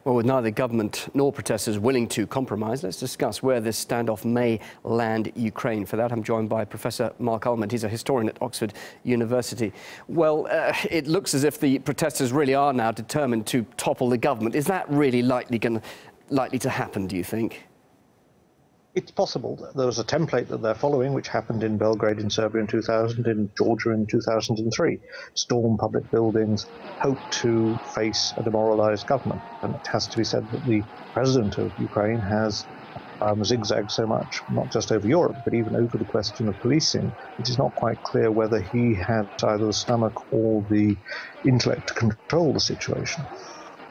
Well, with neither government nor protesters willing to compromise, let's discuss where this standoff may land Ukraine. For that, I'm joined by Professor Mark Almond. He's a historian at Oxford University. Well, it looks as if the protesters really are now determined to topple the government. Is that really likely to happen, do you think? It's possible. There was a template that they're following, which happened in Belgrade in Serbia in 2000, in Georgia in 2003. Storm public buildings, hope to face a demoralized government. And it has to be said that the president of Ukraine has zigzagged so much, not just over Europe, but even over the question of policing. It is not quite clear whether he had either the stomach or the intellect to control the situation.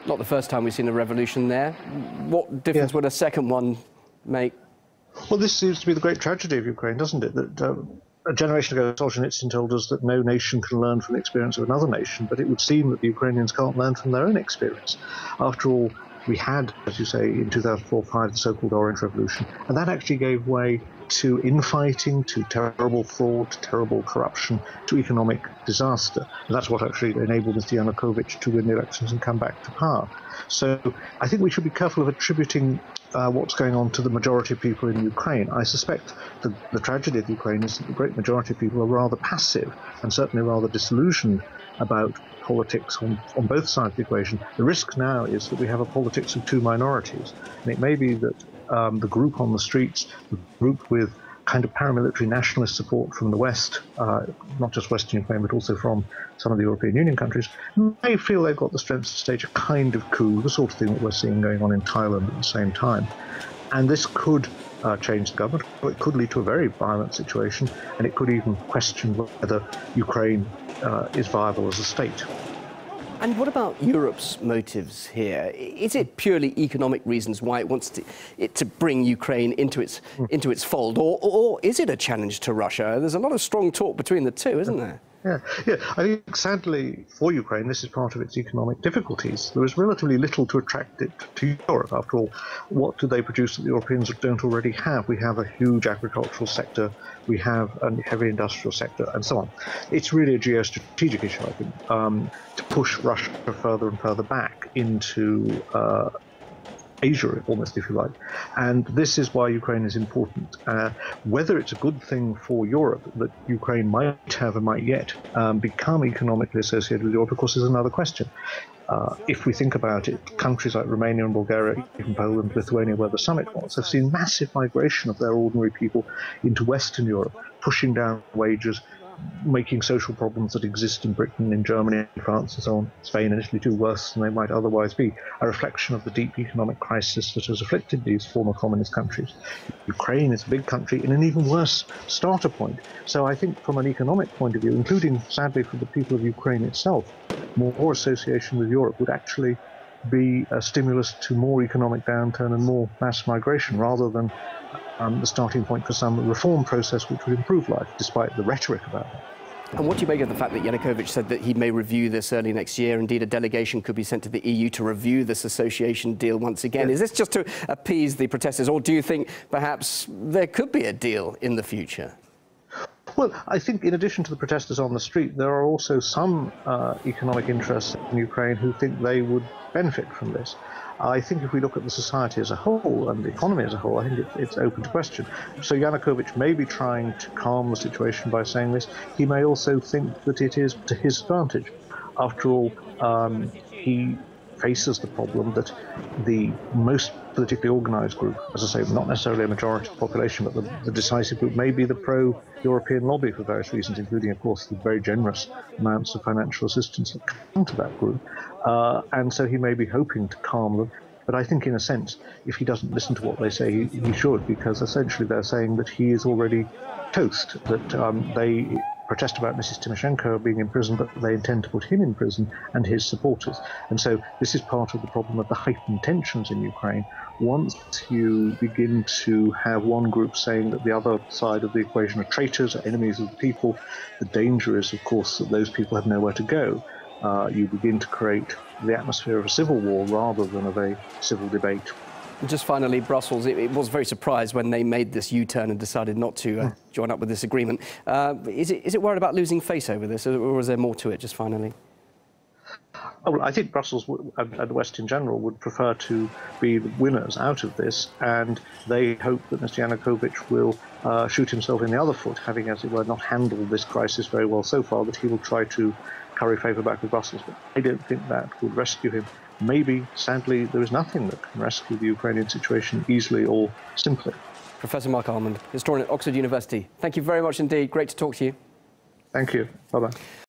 Not the first time we've seen a revolution there. What difference would a second one make? Well, this seems to be the great tragedy of Ukraine, doesn't it? That a generation ago, Solzhenitsyn told us that no nation can learn from the experience of another nation, but it would seem that the Ukrainians can't learn from their own experience. After all, we had, as you say, in 2004-05, the so-called Orange Revolution, and that actually gave way to infighting, to terrible fraud, to terrible corruption, to economic disaster. And that's what actually enabled Mr. Yanukovych to win the elections and come back to power. So I think we should be careful of attributing what's going on to the majority of people in Ukraine. I suspect the tragedy of Ukraine is that the great majority of people are rather passive and certainly rather disillusioned about politics on both sides of the equation. The risk now is that we have a politics of two minorities. And it may be that the group on the streets, the group with kind of paramilitary nationalist support from the West, not just Western Ukraine, but also from some of the European Union countries, may feel they've got the strength to stage a kind of coup, the sort of thing that we're seeing going on in Thailand at the same time. And this could change the government, or it could lead to a very violent situation, and it could even question whether Ukraine is viable as a state. And what about Europe's motives here? Is it purely economic reasons why it wants to bring Ukraine into its fold, or is it a challenge to Russia? There's a lot of strong talk between the two, isn't there? Yeah. I think sadly for Ukraine, this is part of its economic difficulties. There is relatively little to attract it to Europe. After all, what do they produce that the Europeans don't already have? We have a huge agricultural sector, we have a heavy industrial sector, and so on. It's really a geostrategic issue, I think, to push Russia further and further back into Asia, almost, if you like. And this is why Ukraine is important. Whether it's a good thing for Europe that Ukraine might have and might yet become economically associated with Europe, of course, is another question. If we think about it, countries like Romania and Bulgaria, even Poland, Lithuania, where the summit was, have seen massive migration of their ordinary people into Western Europe, pushing down wages, making social problems that exist in Britain, in Germany, in France and so on, Spain and Italy too, worse than they might otherwise be, a reflection of the deep economic crisis that has afflicted these former communist countries. Ukraine is a big country in an even worse starter point. So I think from an economic point of view, including sadly for the people of Ukraine itself, more association with Europe would actually be a stimulus to more economic downturn and more mass migration, rather than the starting point for some reform process which would improve life, despite the rhetoric about it. And what do you make of the fact that Yanukovych said that he may review this early next year? Indeed, a delegation could be sent to the EU to review this association deal once again. Is this just to appease the protesters, or do you think perhaps there could be a deal in the future? Well, I think in addition to the protesters on the street, there are also some economic interests in Ukraine who think they would benefit from this. I think if we look at the society as a whole and the economy as a whole, I think it's open to question. So Yanukovych may be trying to calm the situation by saying this. He may also think that it is to his advantage. After all, he faces the problem that the most politically organised group, as I say, not necessarily a majority of the population, but the decisive group, may be the pro-European lobby for various reasons, including, of course, the very generous amounts of financial assistance that come to that group. And so he may be hoping to calm them. But I think, in a sense, if he doesn't listen to what they say, he should, because essentially they're saying that he is already toast, that they protest about Mrs. Tymoshenko being in prison, but they intend to put him in prison and his supporters. And so this is part of the problem of the heightened tensions in Ukraine. Once you begin to have one group saying that the other side of the equation are traitors, are enemies of the people, the danger is, of course, that those people have nowhere to go. You begin to create the atmosphere of a civil war rather than of a civil debate. Just finally, Brussels, it was very surprised when they made this U-turn and decided not to join up with this agreement. Is it worried about losing face over this, or is there more to it, just finally? Well, I think Brussels and the West in general would prefer to be the winners out of this, and they hope that Mr. Yanukovych will shoot himself in the other foot, having, as it were, not handled this crisis very well so far, that he will try to curry favour back with Brussels. But I don't think that would rescue him. Maybe, sadly, there is nothing that can rescue the Ukrainian situation easily or simply. Professor Mark Almond, historian at Oxford University. Thank you very much indeed. Great to talk to you. Thank you. Bye-bye.